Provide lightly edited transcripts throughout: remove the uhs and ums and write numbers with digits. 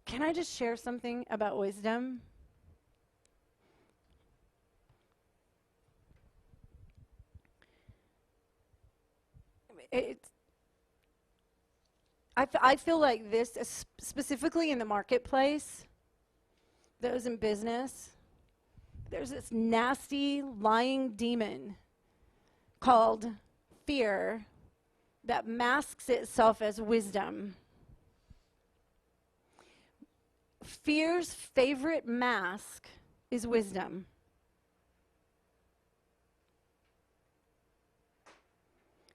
Can I just share something about wisdom? I feel like this, specifically in the marketplace, those in business, there's this nasty, lying demon called fear that masks itself as wisdom. Fear's favorite mask is wisdom.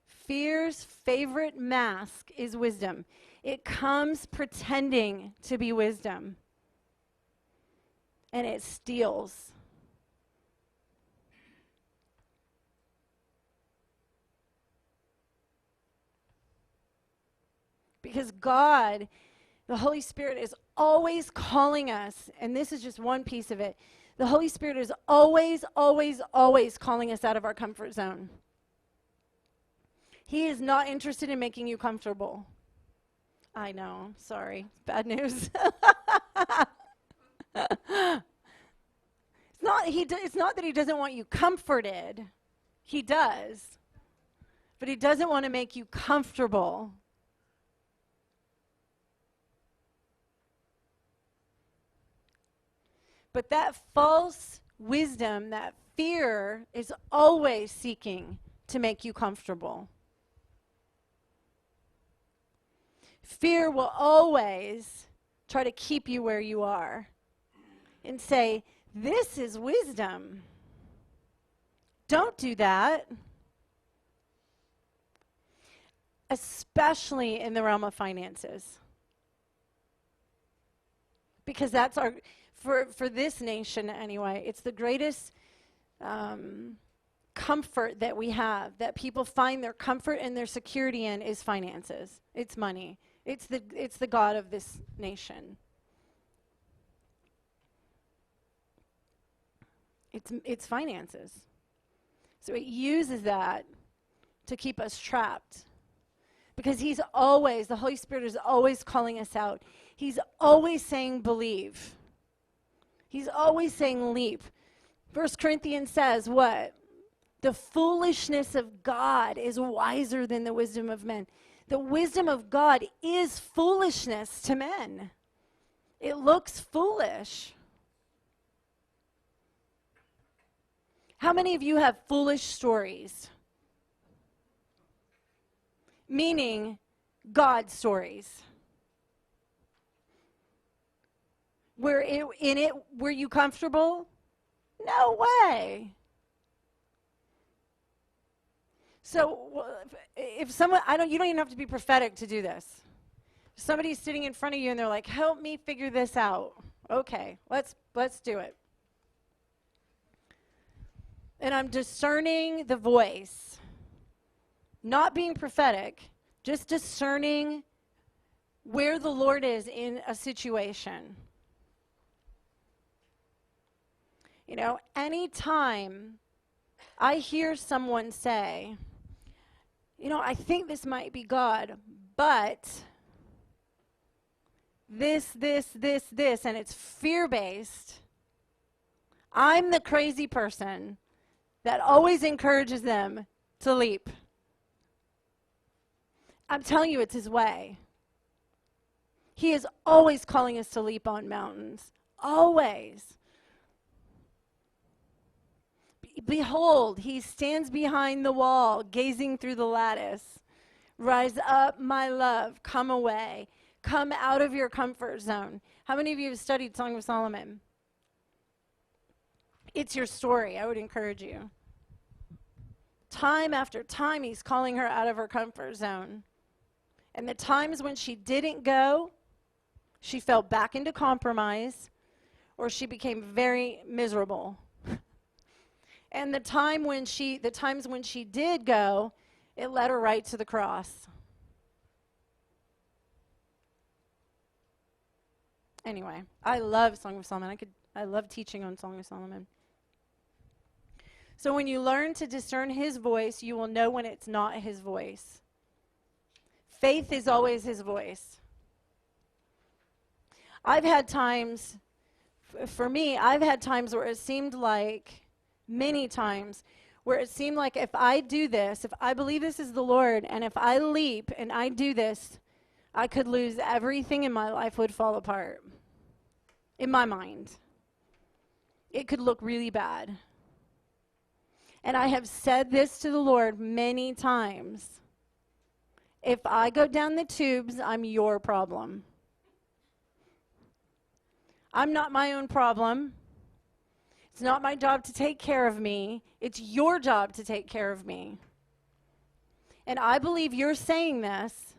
Fear's favorite mask is wisdom. It comes pretending to be wisdom, and it steals. Because God, the Holy Spirit, is always calling us, and this is just one piece of it. The Holy Spirit is always, always, always calling us out of our comfort zone. He is not interested in making you comfortable. I know, sorry, bad news. It's not that he doesn't want you comforted. He does. But he doesn't want to make you comfortable. But that false wisdom, that fear, is always seeking to make you comfortable. Fear will always try to keep you where you are and say, this is wisdom. Don't do that. Especially in the realm of finances. Because that's our, for this nation anyway, it's the greatest comfort that we have, that people find their comfort and their security in, is finances. It's money. It's the God of this nation. It's finances. So it uses that to keep us trapped. Because the Holy Spirit is always calling us out. He's always saying believe. He's always saying leap. 1 Corinthians says what? The foolishness of God is wiser than the wisdom of men. The wisdom of God is foolishness to men. It looks foolish. How many of you have foolish stories? Meaning God stories. Were you comfortable? No way. So if someone, you don't even have to be prophetic to do this. If somebody's sitting in front of you and they're like, help me figure this out. Okay, let's do it. And I'm discerning the voice. Not being prophetic, just discerning where the Lord is in a situation. You know, anytime I hear someone say, you know, I think this might be God, but this, and it's fear-based, I'm the crazy person that always encourages them to leap. I'm telling you, it's his way. He is always calling us to leap on mountains. Always. Behold, he stands behind the wall, gazing through the lattice. Rise up, my love, come away. Come out of your comfort zone. How many of you have studied Song of Solomon? It's your story. I would encourage you. Time after time, he's calling her out of her comfort zone. And the times when she didn't go, she fell back into compromise, or she became very miserable. And the times when she did go, it led her right to the cross. Anyway, I love Song of Solomon. I love teaching on Song of Solomon. So when you learn to discern his voice, you will know when it's not his voice. Faith is always his voice. I've had times, for me, I've had times where it seemed like, many times, where it seemed like if I do this, if I believe this is the Lord, and if I leap and I do this, I could lose everything in my life would fall apart. In my mind. It could look really bad. And I have said this to the Lord many times. If I go down the tubes, I'm your problem. I'm not my own problem. It's not my job to take care of me. It's your job to take care of me. And I believe you're saying this,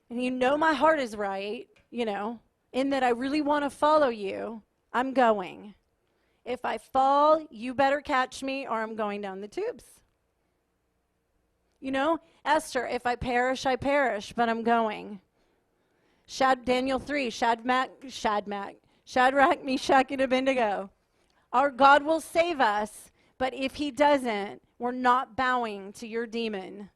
and you know my heart is right, in that I really want to follow you. I'm going. If I fall, you better catch me or I'm going down the tubes. Esther, if I perish, but I'm going. Daniel 3, Shadrach, Meshach, and Abednego. Our God will save us, but if he doesn't, we're not bowing to your demon.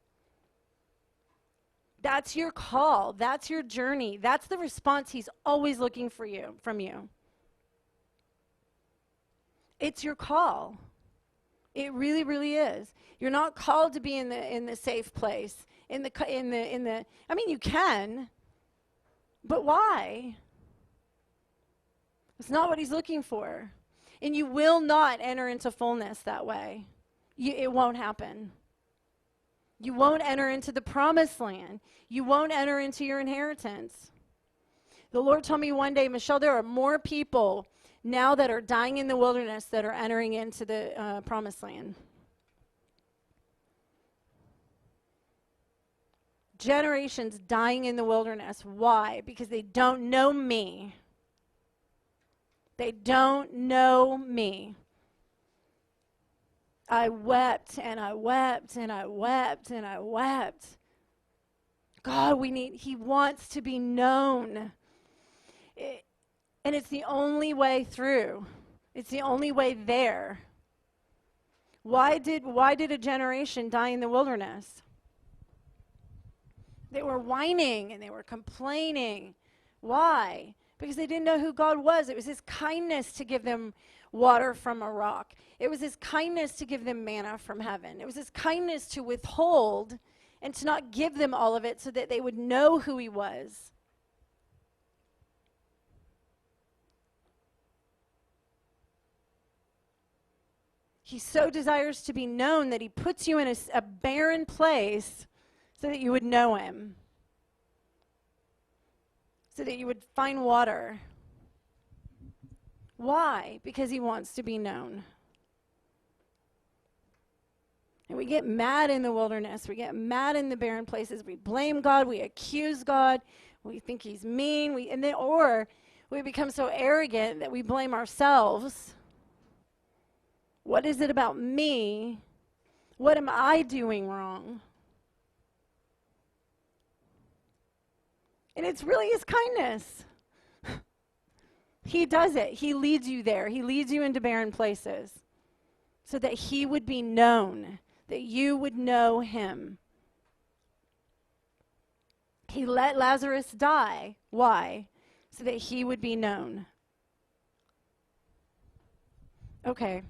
That's your call. That's your journey. That's the response he's always looking from you. It's your call. It really, really is. You're not called to be in the safe place. I mean, you can, but why? It's not what he's looking for. And you will not enter into fullness that way. It won't happen. You won't enter into the promised land. You won't enter into your inheritance. The Lord told me one day, Michelle, there are more people now that are dying in the wilderness that are entering into the promised land. Generations dying in the wilderness. Why? Because they don't know me. They don't know me. I wept and I wept and I wept and I wept. God, he wants to be known. And it's the only way through. It's the only way there. Why did a generation die in the wilderness? They were whining and they were complaining. Why? Because they didn't know who God was. It was his kindness to give them water from a rock. It was his kindness to give them manna from heaven. It was his kindness to withhold and to not give them all of it so that they would know who he was. He so desires to be known that he puts you in a barren place so that you would know him. So that you would find water. Why? Because he wants to be known. And we get mad in the wilderness. We get mad in the barren places. We blame God. We accuse God. We think he's mean. Or we become so arrogant that we blame ourselves. What is it about me? What am I doing wrong? And it's really his kindness. He does it. He leads you there. He leads you into barren places so that he would be known, that you would know him. He let Lazarus die. Why? So that he would be known. Okay.